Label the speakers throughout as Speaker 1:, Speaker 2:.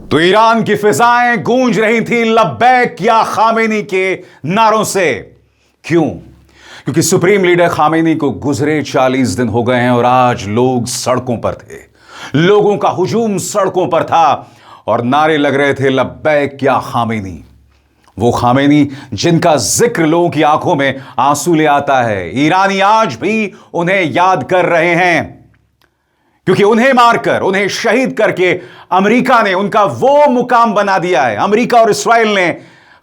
Speaker 1: तो ईरान की फिजाएं गूंज रही थी लब्बैक या खामेनी के नारों से। क्यों? क्योंकि सुप्रीम लीडर खामेनी को गुजरे 40 दिन हो गए हैं और आज लोग सड़कों पर थे। लोगों का हुजूम सड़कों पर था और नारे लग रहे थे लब्बैक या खामेनी। वो खामेनी जिनका जिक्र लोगों की आंखों में आंसू ले आता है। ईरानी आज भी उन्हें याद कर रहे हैं क्योंकि उन्हें मारकर, उन्हें शहीद करके अमेरिका ने उनका वो मुकाम बना दिया है। अमेरिका और इस्राएल ने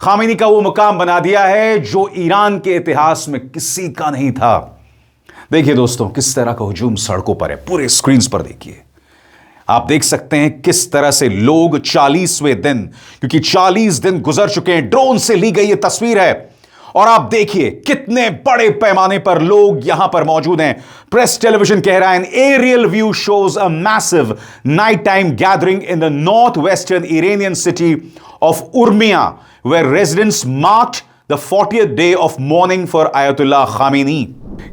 Speaker 1: खामेनी का वो मुकाम बना दिया है जो ईरान के इतिहास में किसी का नहीं था। देखिए दोस्तों, किस तरह का हुजूम सड़कों पर है। पूरे स्क्रीन पर देखिए, आप देख सकते हैं किस तरह से लोग 40वें दिन, क्योंकि 40 दिन गुजर चुके हैं, ड्रोन से ली गई ये तस्वीर है। और आप देखिए कितने बड़े पैमाने पर लोग यहां पर मौजूद हैं। प्रेस टेलीविजन कह रहा है, an aerial view shows a massive night time gathering in the north western Iranian city of Urmia where residents marked the 40th day of mourning for Ayatollah Khamenei.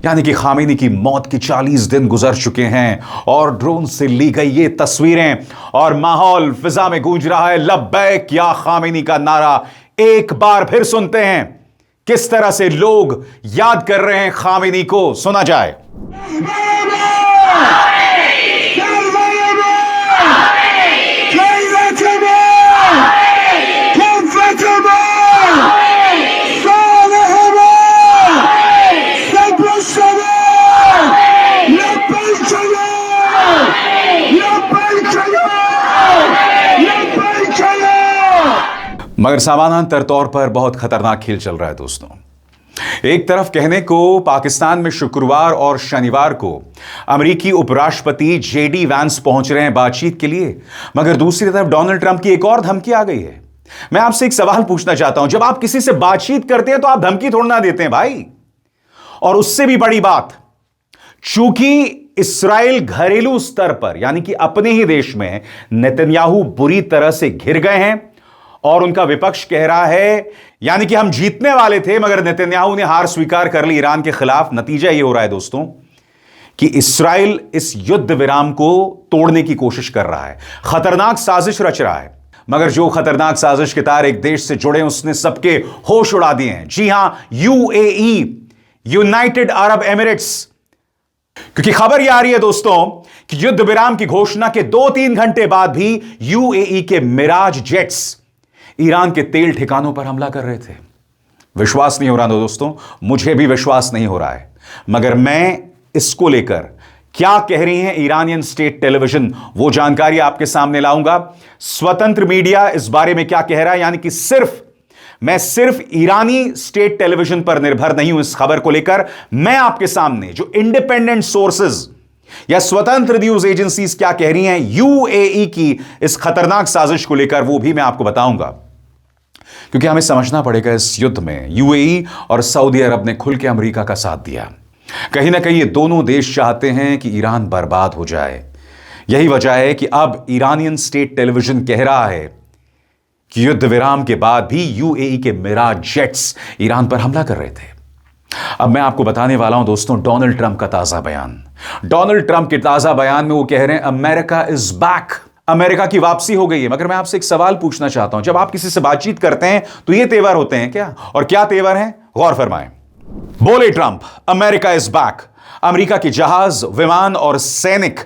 Speaker 1: यानी कि खामेनी की मौत के 40 दिन गुजर चुके हैं और ड्रोन से ली गई ये तस्वीरें और माहौल फिजा में गूंज रहा है लब्बैक या खामेनी का नारा। एक बार फिर सुनते हैं किस तरह से लोग याद कर रहे हैं खामेनी को। सुना जाए। मगर समानांतर तौर पर बहुत खतरनाक खेल चल रहा है दोस्तों। एक तरफ कहने को पाकिस्तान में शुक्रवार और शनिवार को अमेरिकी उपराष्ट्रपति जेडी वैंस पहुंच रहे हैं बातचीत के लिए, मगर दूसरी तरफ डोनाल्ड ट्रंप की एक और धमकी आ गई है। मैं आपसे एक सवाल पूछना चाहता हूं, जब आप किसी से बातचीत करते हैं तो आप धमकी थोड़ा ना देते हैं भाई। और उससे भी बड़ी बात, चूंकि इस्राएल घरेलू स्तर पर यानी कि अपने ही देश में नेतन्याहू बुरी तरह से घिर गए हैं और उनका विपक्ष कह रहा है, यानी कि हम जीतने वाले थे मगर नेतन्याहू ने हार स्वीकार कर ली ईरान के खिलाफ। नतीजा यह हो रहा है दोस्तों कि इस्राएल इस युद्ध विराम को तोड़ने की कोशिश कर रहा है, खतरनाक साजिश रच रहा है। मगर जो खतरनाक साजिश के तार एक देश से जुड़े उसने सबके होश उड़ा दिए हैं। जी हां, यूएई, यूनाइटेड अरब एमिरेट्स। क्योंकि खबर यह आ रही है दोस्तों कि युद्ध विराम की घोषणा के 2-3 घंटे बाद भी यूएई के मिराज जेट्स ईरान के तेल ठिकानों पर हमला कर रहे थे। विश्वास नहीं हो रहा दोस्तों, मुझे भी विश्वास नहीं हो रहा है। मगर मैं इसको लेकर क्या कह रही हैं ईरानियन स्टेट टेलीविजन, वो जानकारी आपके सामने लाऊंगा। स्वतंत्र मीडिया इस बारे में क्या कह रहा है, यानी कि मैं सिर्फ ईरानी स्टेट टेलीविजन पर निर्भर नहीं हूं इस खबर को लेकर। मैं आपके सामने जो इंडिपेंडेंट सोर्सेज या स्वतंत्र न्यूज एजेंसीज क्या कह रही हैं यूएई की इस खतरनाक साजिश को लेकर, वो भी मैं आपको बताऊंगा। क्योंकि हमें समझना पड़ेगा, इस युद्ध में यूएई और सऊदी अरब ने खुल के अमेरिका का साथ दिया। कहीं ना कहीं ये दोनों देश चाहते हैं कि ईरान बर्बाद हो जाए। यही वजह है कि अब ईरानियन स्टेट टेलीविजन कह रहा है कि युद्ध विराम के बाद भी यूएई के मिराज जेट्स ईरान पर हमला कर रहे थे। अब मैं आपको बताने वाला हूं दोस्तों डोनाल्ड ट्रंप का ताजा बयान। डोनाल्ड ट्रंप के ताजा बयान में वो कह रहे हैं अमेरिका इज बैक, अमेरिका की वापसी हो गई है। मगर मैं आपसे एक सवाल पूछना चाहता हूं, जब आप किसी से बातचीत करते हैं तो ये तेवर होते हैं क्या? और क्या तेवर हैं, गौर फरमाएं। बोले Trump, America is back. America के जहाज, विमान और सैनिक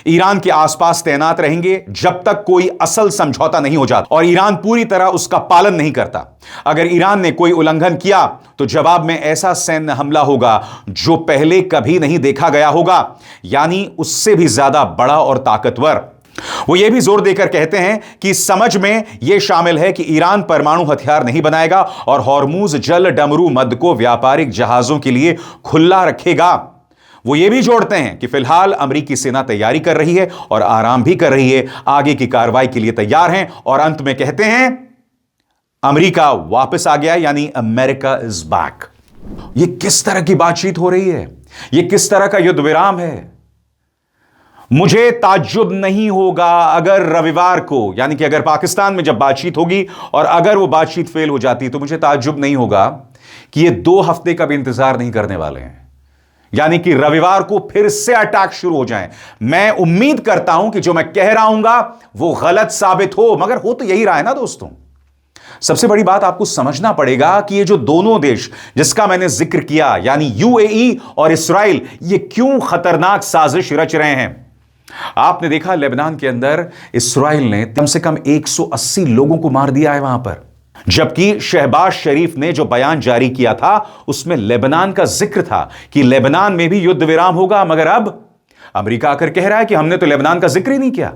Speaker 1: ईरान के आसपास तैनात रहेंगे जब तक कोई असल समझौता नहीं हो जाता और ईरान पूरी तरह उसका पालन नहीं करता। अगर ईरान ने कोई उल्लंघन किया तो जवाब में ऐसा सैन्य हमला होगा जो पहले कभी नहीं देखा गया होगा, यानी उससे भी ज्यादा बड़ा और ताकतवर। वो ये भी जोर देकर कहते हैं कि समझ में यह शामिल है कि ईरान परमाणु हथियार नहीं बनाएगा और हॉर्मुज जल डमरू मध्य को व्यापारिक जहाजों के लिए खुला रखेगा। वो ये भी जोड़ते हैं कि फिलहाल अमेरिकी सेना तैयारी कर रही है और आराम भी कर रही है, आगे की कार्रवाई के लिए तैयार हैं। और अंत में कहते हैं अमेरिका वापस आ गया, यानी अमेरिका इज बैक। ये किस तरह की बातचीत हो रही है? ये किस तरह का युद्ध विराम है? मुझे ताज्जुब नहीं होगा अगर रविवार को, यानी कि अगर पाकिस्तान में जब बातचीत होगी और अगर वो बातचीत फेल हो जाती, तो मुझे ताज्जुब नहीं होगा कि ये 2 हफ्ते का भी इंतजार नहीं करने वाले हैं, यानी कि रविवार को फिर से अटैक शुरू हो जाएं। मैं उम्मीद करता हूं कि जो मैं कह रहा हूंगा वो गलत साबित हो, मगर हो तो यही रहा है ना दोस्तों। सबसे बड़ी बात आपको समझना पड़ेगा कि ये जो दोनों देश जिसका मैंने जिक्र किया, यानी यूएई और इस्राइल, ये क्यों खतरनाक साजिश रच रहे हैं। आपने देखा लेबनान के अंदर इस्राइल ने कम से कम 180 लोगों को मार दिया है वहां पर, जबकि शहबाज शरीफ ने जो बयान जारी किया था उसमें लेबनान का जिक्र था कि लेबनान में भी युद्ध विराम होगा, मगर अब अमेरिका आकर कह रहा है कि हमने तो लेबनान का जिक्र ही नहीं किया।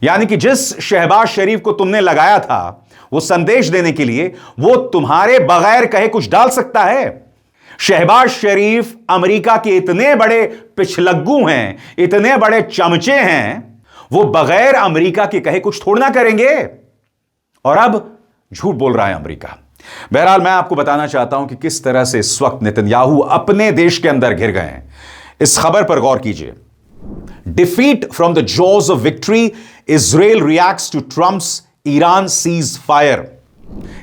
Speaker 1: यानी कि जिस शहबाज शरीफ को तुमने लगाया था वो संदेश देने के लिए, वो तुम्हारे बगैर कहे कुछ डाल सकता है। शहबाज शरीफ अमेरिका के इतने बड़े पिछलग्गू हैं, इतने बड़े चमचे हैं, वो बगैर अमेरिका के कहे कुछ थोड़ा ना करेंगे। और अब झूठ बोल रहा है अमेरिका। बहरहाल मैं आपको बताना चाहता हूं कि किस तरह से इस वक्त नेतन्याहू अपने देश के अंदर घिर गए हैं। इस खबर पर गौर कीजिए। Defeat from the jaws of victory, Israel reacts to Trump's Iran ceasefire.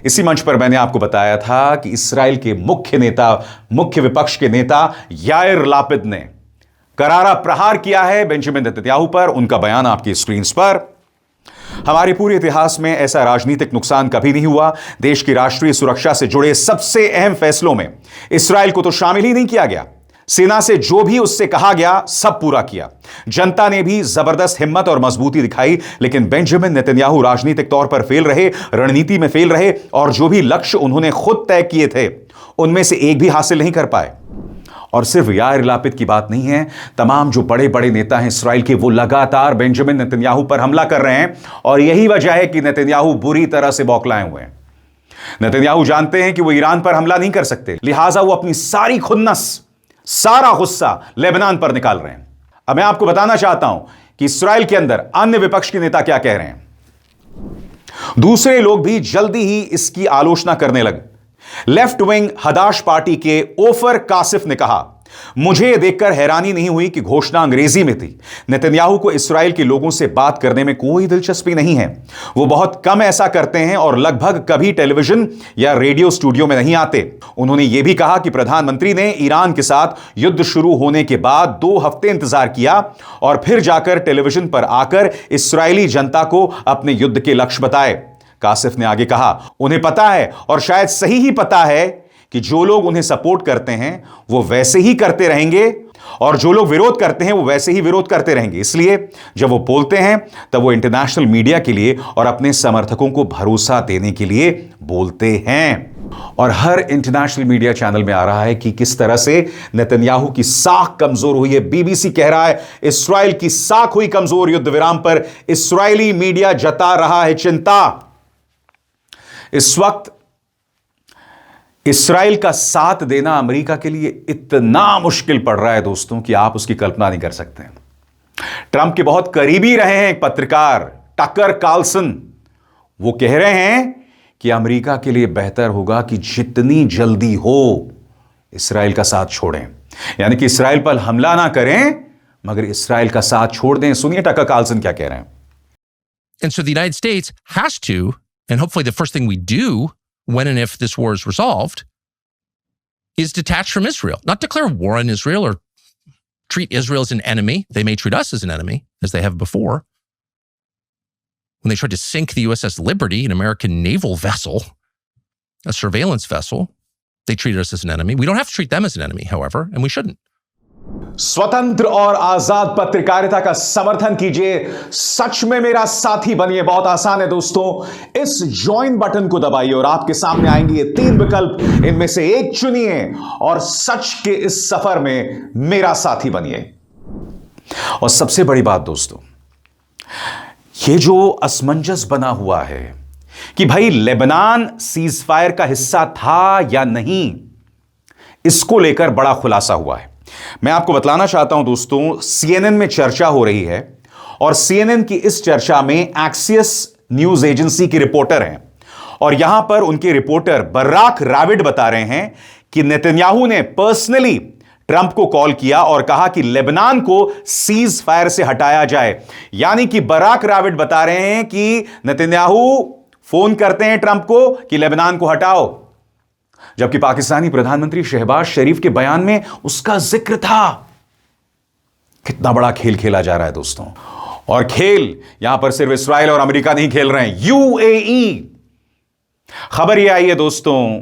Speaker 1: इसी मंच पर मैंने आपको बताया था कि इस्राएल के मुख्य विपक्ष के नेता याइर लापिद ने करारा प्रहार किया है बेंजामिन नेतन्याहू पर। उनका बयान आपकी स्क्रीन पर। हमारे पूरे इतिहास में ऐसा राजनीतिक नुकसान कभी नहीं हुआ। देश की राष्ट्रीय सुरक्षा से जुड़े सबसे अहम फैसलों में इस्राएल को तो शामिल ही नहीं किया गया। सेना से जो भी उससे कहा गया सब पूरा किया। जनता ने भी जबरदस्त हिम्मत और मजबूती दिखाई, लेकिन बेंजामिन नेतन्याहू राजनीतिक तौर पर फेल रहे, रणनीति में फेल रहे, और जो भी लक्ष्य उन्होंने खुद तय किए थे उनमें से एक भी हासिल नहीं कर पाए। और सिर्फ याइर लापिद की बात नहीं है, तमाम जो बड़े बड़े नेता हैं इस्राएल के, वो लगातार बेंजामिन नेतन्याहू पर हमला कर रहे हैं। और यही वजह है कि नेतन्याहू बुरी तरह से बौखलाए हुए हैं। नेतन्याहू जानते हैं कि वो ईरान पर हमला नहीं कर सकते, लिहाजा वो अपनी सारी खुन्नस, सारा गुस्सा लेबनान पर निकाल रहे हैं। अब मैं आपको बताना चाहता हूं कि इस्राएल के अंदर अन्य विपक्ष के नेता क्या कह रहे हैं। दूसरे लोग भी जल्दी ही इसकी आलोचना करने लगे। लेफ्ट विंग हदाश पार्टी के ओफर कासिफ ने कहा, मुझे यह देखकर हैरानी नहीं हुई कि घोषणा अंग्रेजी में थी। नेतन्याहू को इस्राएल के लोगों से बात करने में कोई दिलचस्पी नहीं है। वो बहुत कम ऐसा करते हैं और लगभग कभी टेलीविजन या रेडियो स्टूडियो में नहीं आते। उन्होंने यह भी कहा कि प्रधानमंत्री ने ईरान के साथ युद्ध शुरू होने के बाद 2 हफ्ते इंतजार किया और फिर जाकर टेलीविजन पर आकर इस्राएली जनता को अपने युद्ध के लक्ष्य बताए। कासिफ ने आगे कहा, उन्हें पता है और शायद सही ही पता है कि जो लोग उन्हें सपोर्ट करते हैं वो वैसे ही करते रहेंगे और जो लोग विरोध करते हैं वो वैसे ही विरोध करते रहेंगे। इसलिए जब वो बोलते हैं तब वो इंटरनेशनल मीडिया के लिए और अपने समर्थकों को भरोसा देने के लिए बोलते हैं। और हर इंटरनेशनल मीडिया चैनल में आ रहा है कि किस तरह से नेतन्याहू की साख कमजोर हुई है। बीबीसी कह रहा है इस्राएल की साख हुई कमजोर, युद्ध विराम पर इस्राएली मीडिया जता रहा है चिंता। इस वक्त इस्राएल का साथ देना अमेरिका के लिए इतना मुश्किल पड़ रहा है दोस्तों कि आप उसकी कल्पना नहीं कर सकते। ट्रंप के बहुत करीबी रहे हैं एक पत्रकार टकर कार्लसन, वो कह रहे हैं कि अमेरिका के लिए बेहतर होगा कि जितनी जल्दी हो इस्राएल का साथ छोड़ें, यानी कि इस्राएल पर हमला ना करें मगर इस्राएल का साथ छोड़ दें। सुनिए टकर कार्लसन क्या कह रहे हैं।
Speaker 2: And so the United States has to, and hopefully the first thing we do when and if this war is resolved, is detach from Israel. Not declare war on Israel or treat Israel as an enemy. They may treat us as an enemy, as they have before. When they tried to sink the USS Liberty, an American naval vessel, a surveillance vessel, they treated us as an enemy. We don't have to treat them as an enemy, however, and we shouldn't.
Speaker 1: स्वतंत्र और आजाद पत्रकारिता का समर्थन कीजिए, सच में मेरा साथी बनिए। बहुत आसान है दोस्तों, इस ज्वाइन बटन को दबाइए और आपके सामने आएंगे ये 3 विकल्प, इनमें से एक चुनिए और सच के इस सफर में मेरा साथी बनिए। और सबसे बड़ी बात दोस्तों, ये जो असमंजस बना हुआ है कि भाई लेबनान सीज फायर का हिस्सा था या नहीं, इसको लेकर बड़ा खुलासा हुआ है। मैं आपको बतलाना चाहता हूं दोस्तों, CNN में चर्चा हो रही है और CNN की इस चर्चा में एक्सियस न्यूज एजेंसी की रिपोर्टर हैं और यहां पर उनके रिपोर्टर बर्राक राविड बता रहे हैं कि नेतन्याहू ने पर्सनली ट्रंप को कॉल किया और कहा कि लेबनान को सीज फायर से हटाया जाए। यानी कि बराक राबिट बता रहे हैं कि नेतन्याहू फोन करते हैं ट्रंप को कि लेबनान को हटाओ, जबकि पाकिस्तानी प्रधानमंत्री शहबाज शरीफ के बयान में उसका जिक्र था। कितना बड़ा खेल खेला जा रहा है दोस्तों। और खेल यहां पर सिर्फ इस्राइल और अमेरिका नहीं खेल रहे हैं, यूएई। खबर यह आई है दोस्तों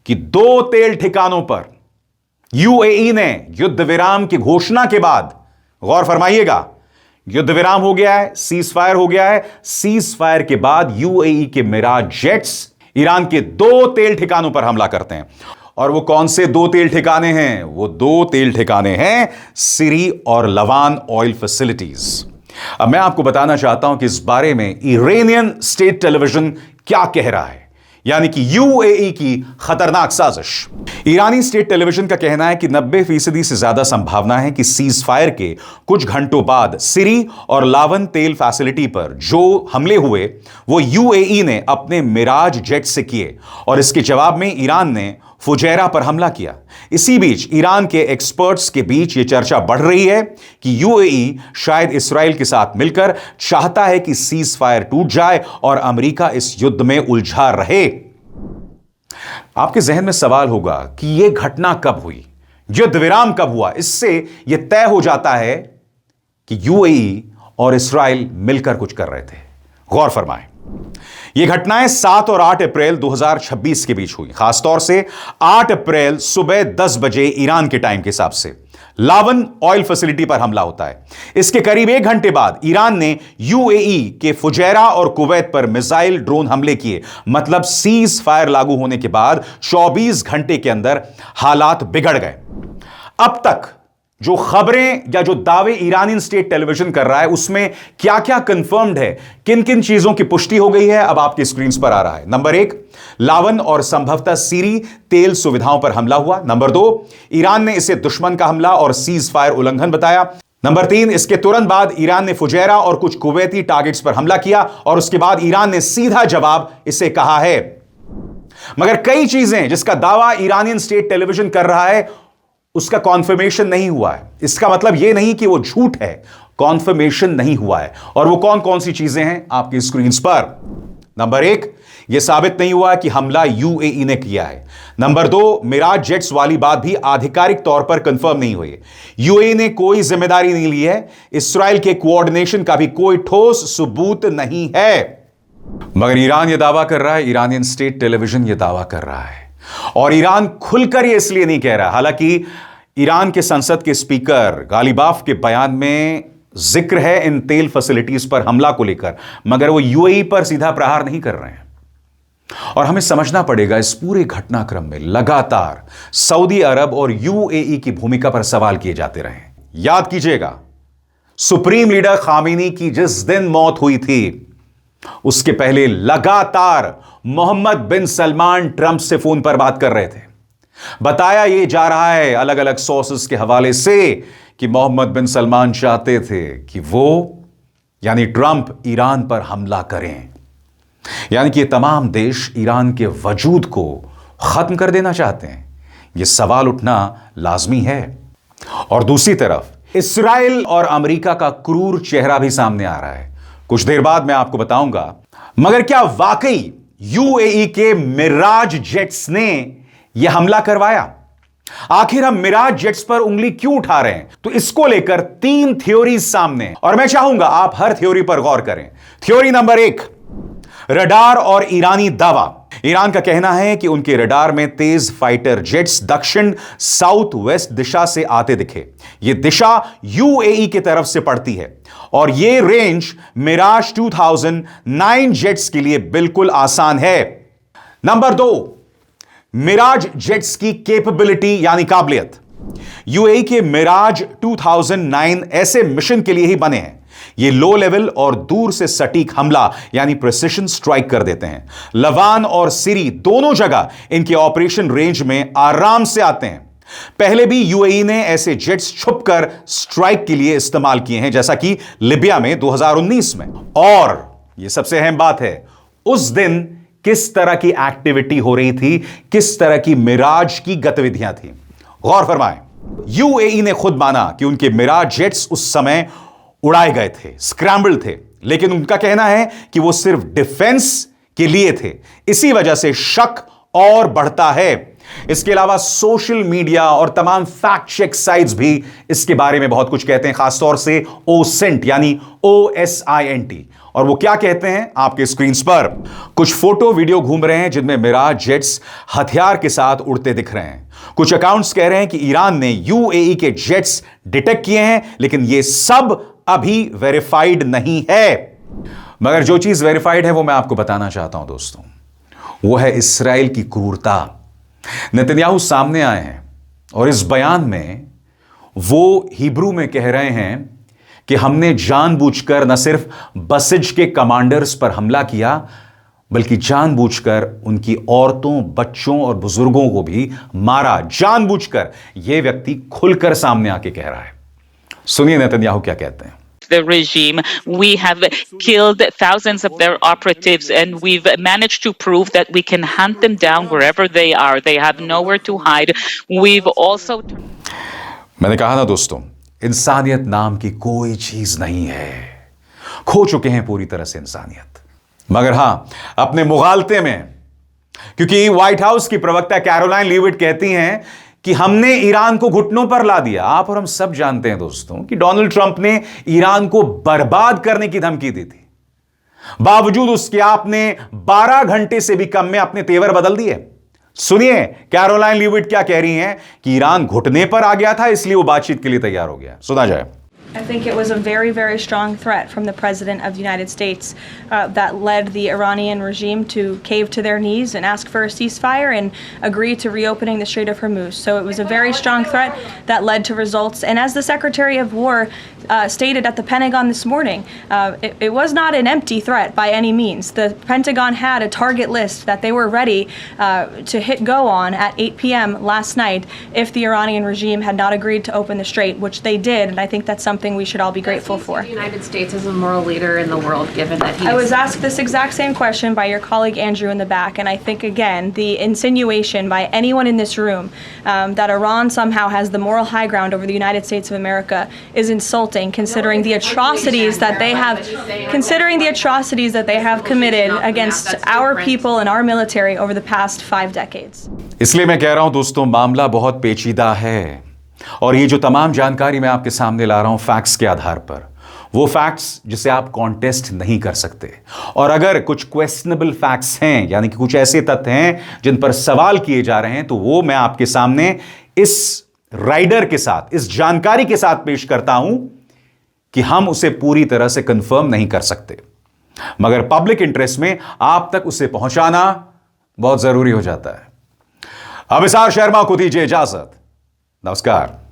Speaker 1: कि 2 तेल ठिकानों पर यूएई ने युद्ध विराम की घोषणा के बाद, गौर फरमाइएगा, युद्ध विराम हो गया है, सीज फायर हो गया है। सीज फायर के बाद यूएई के मिराज जेट्स ईरान के 2 तेल ठिकानों पर हमला करते हैं। और वो कौन से 2 तेल ठिकाने हैं? वो 2 तेल ठिकाने हैं सिरी और लवान ऑयल फैसिलिटीज। अब मैं आपको बताना चाहता हूं कि इस बारे में इरानियन स्टेट टेलीविजन क्या कह रहा है, यानी कि यूएई की खतरनाक साजिश। ईरानी स्टेट टेलीविजन का कहना है कि 90% से ज्यादा संभावना है कि सीज फायर के कुछ घंटों बाद सिरी और लावन तेल फैसिलिटी पर जो हमले हुए वो यूएई ने अपने मिराज जेट से किए और इसके जवाब में ईरान ने फुजैरा पर हमला किया। इसी बीच ईरान के एक्सपर्ट्स के बीच यह चर्चा बढ़ रही है कि यूएई शायद इसराइल के साथ मिलकर चाहता है कि सीज फायर टूट जाए और अमेरिका इस युद्ध में उलझा रहे। आपके जहन में सवाल होगा कि यह घटना कब हुई, युद्ध विराम कब हुआ? इससे यह तय हो जाता है कि यूएई और इसराइल मिलकर कुछ कर रहे थे। गौर फरमाएं, ये घटनाएं 7 और 8 अप्रैल 2026 के बीच हुई। खासतौर से 8 अप्रैल सुबह 10 बजे ईरान के टाइम के हिसाब से लावन ऑयल फैसिलिटी पर हमला होता है। इसके करीब 1 घंटे बाद ईरान ने यूएई के फुजैरा और कुवैत पर मिसाइल ड्रोन हमले किए। मतलब सीज फायर लागू होने के बाद 24 घंटे के अंदर हालात बिगड़ गए। अब तक जो खबरें या जो दावे ईरानी स्टेट टेलीविजन कर रहा है उसमें क्या क्या कंफर्म्ड है, किन किन चीजों की पुष्टि हो गई है, अब आपकी स्क्रीन पर आ रहा है। नंबर 1, लावन और संभवतः सीरी तेल सुविधाओं पर हमला हुआ। नंबर 2, ईरान ने इसे दुश्मन का हमला और सीज फायर उल्लंघन बताया। नंबर 3, इसके तुरंत बाद ईरान ने फुजैरा और कुछ कुवैती टारगेट्स पर हमला किया और उसके बाद ईरान ने सीधा जवाब इसे कहा है। मगर कई चीजें जिसका दावा ईरानियन स्टेट टेलीविजन कर रहा है उसका कॉन्फर्मेशन नहीं हुआ है। इसका मतलब यह नहीं कि वो झूठ है, कॉन्फर्मेशन नहीं हुआ है। और वो कौन कौन सी चीजें हैं आपकी स्क्रीन पर। नंबर 1, यह साबित नहीं हुआ कि हमला यूएई ने किया है। नंबर 2, मिराज जेट्स वाली बात भी आधिकारिक तौर पर कंफर्म नहीं हुई। यूएई ने कोई जिम्मेदारी नहीं ली है। इसराइल के कोऑर्डिनेशन का भी कोई ठोस सबूत नहीं है। मगर ईरान यह दावा कर रहा है, ईरानियन स्टेट टेलीविजन यह दावा कर रहा है और ईरान खुलकर यह इसलिए नहीं कह रहा। हालांकि ईरान के संसद के स्पीकर गालिबाफ के बयान में जिक्र है इन तेल फैसिलिटीज पर हमला को लेकर, मगर वो यूएई पर सीधा प्रहार नहीं कर रहे हैं। और हमें समझना पड़ेगा इस पूरे घटनाक्रम में लगातार सऊदी अरब और यूएई की भूमिका पर सवाल किए जाते रहे। याद कीजिएगा, सुप्रीम लीडर खामेनी की जिस दिन मौत हुई थी उसके पहले लगातार मोहम्मद बिन सलमान ट्रंप से फोन पर बात कर रहे थे। बताया यह जा रहा है अलग अलग सोर्सेस के हवाले से कि मोहम्मद बिन सलमान चाहते थे कि वो यानी ट्रंप ईरान पर हमला करें। यानी कि ये तमाम देश ईरान के वजूद को खत्म कर देना चाहते हैं। यह सवाल उठना लाजमी है। और दूसरी तरफ इसराइल और अमेरिका का क्रूर चेहरा भी सामने आ रहा है। कुछ देर बाद मैं आपको बताऊंगा। मगर क्या वाकई यूएई के मिराज जेट्स ने यह हमला करवाया? आखिर हम मिराज जेट्स पर उंगली क्यों उठा रहे हैं? तो इसको लेकर 3 थ्योरीज सामने हैं और मैं चाहूंगा आप हर थ्योरी पर गौर करें। थ्योरी नंबर 1, रडार और ईरानी दावा। ईरान का कहना है कि उनके रडार में तेज फाइटर जेट्स दक्षिण साउथ वेस्ट दिशा से आते दिखे। यह दिशा यूएई की तरफ से पड़ती है और यह रेंज मिराज 2009 जेट्स के लिए बिल्कुल आसान है। नंबर 2, मिराज जेट्स की कैपेबिलिटी यानी काबिलियत। यूएई के मिराज 2009 ऐसे मिशन के लिए ही बने हैं। ये लो लेवल और दूर से सटीक हमला यानी प्रिसिशन स्ट्राइक कर देते हैं। लवान और सिरी दोनों जगह इनके ऑपरेशन रेंज में आराम से आते हैं। पहले भी यूएई ने ऐसे जेट्स छुपकर स्ट्राइक के लिए इस्तेमाल किए हैं, जैसा कि लिबिया में 2019 में। और यह सबसे अहम बात है, उस दिन किस तरह की एक्टिविटी हो रही थी, किस तरह की मिराज की गतिविधियां थी। गौर फरमाएं, यूएई ने खुद माना कि उनके मिराज जेट्स उस समय उड़ाए गए थे, स्क्रैम्बल थे, लेकिन उनका कहना है कि वो सिर्फ डिफेंस के लिए थे। इसी वजह से शक और बढ़ता है। इसके अलावा सोशल मीडिया और तमाम फैक्ट चेक साइट्स भी इसके बारे में बहुत कुछ कहते हैं, खासतौर से ओसेंट यानी OSINT। और वो क्या कहते हैं, आपके स्क्रीन पर कुछ फोटो वीडियो घूम रहे हैं जिनमें मिराज जेट्स हथियार के साथ उड़ते दिख रहे हैं। कुछ अकाउंट्स कह रहे हैं कि ईरान ने यूएई के जेट्स डिटेक्ट किए हैं, लेकिन यह सब अभी वेरीफाइड नहीं है। मगर जो चीज वेरीफाइड है वो मैं आपको बताना चाहता हूं दोस्तों, वो है इस्राएल की क्रूरता। नेतन्याहू सामने आए हैं और इस बयान में वो हिब्रू में कह रहे हैं कि हमने जानबूझकर न सिर्फ बसिज के कमांडर्स पर हमला किया, बल्कि जानबूझकर उनकी औरतों, बच्चों और बुजुर्गों को भी मारा, जानबूझकर। यह व्यक्ति खुलकर सामने आके कह रहा है। सुनिए नेतन्याहू क्या कहते हैं।
Speaker 3: The regime, we have killed thousands of their operatives, and we've managed to prove that we can hunt them down wherever they are. They have nowhere to hide. We've also
Speaker 1: मैंने कहा ना दोस्तों, इंसानियत नाम की कोई चीज नहीं है। खो चुके हैं पूरी तरह से इंसानियत। मगर हां, अपने मुगालते में, क्योंकि व्हाइट हाउस की प्रवक्ता कैरोलाइन लीविट कहती हैं कि हमने ईरान को घुटनों पर ला दिया। आप और हम सब जानते हैं दोस्तों कि डोनाल्ड ट्रंप ने ईरान को बर्बाद करने की धमकी दी थी। बावजूद उसके आपने 12 घंटे से भी कम में अपने तेवर बदल दिए। सुनिए कैरोलाइन लीविट क्या कह रही हैं कि ईरान घुटने पर आ गया था, इसलिए वो बातचीत के लिए तैयार हो गया। सुना जाए।
Speaker 4: I think it was a very, very strong threat from the President of the United States that led the Iranian regime to cave to their knees and ask for a ceasefire and agree to reopening the Strait of Hormuz. So it was a very strong threat that led to results. And as the Secretary of War stated at the Pentagon this morning, it was not an empty threat by any means. The Pentagon had a target list that they were ready to hit go on at 8 p.m. last night if the Iranian regime had not agreed to open the strait, which they did. And I think that's something we should all be grateful for.
Speaker 5: The United States is a moral leader in the world, given that
Speaker 4: I was asked this exact same question by your colleague Andrew in the back, and I think again the insinuation by anyone in this room that Iran somehow has the moral high ground over the United States of America is insulting, considering the atrocities that they have committed against our people and our military over the past 5 decades.
Speaker 1: इसलिए मैं कह रहा हूं दोस्तों, मामला बहुत पेचीदा है और ये जो तमाम जानकारी मैं आपके सामने ला रहा हूं फैक्ट्स के आधार पर, वो फैक्ट्स जिसे आप कॉन्टेस्ट नहीं कर सकते। और अगर कुछ क्वेश्चनेबल फैक्ट्स हैं, यानी कि कुछ ऐसे तथ्य हैं जिन पर सवाल किए जा रहे हैं, तो वो मैं आपके सामने इस राइडर के साथ, इस जानकारी के साथ पेश करता हूं कि हम उसे पूरी तरह से कंफर्म नहीं कर सकते, मगर पब्लिक इंटरेस्ट में आप तक उसे पहुंचाना बहुत जरूरी हो जाता है। अभिसार शर्मा को दीजिए इजाजत। नमस्कार।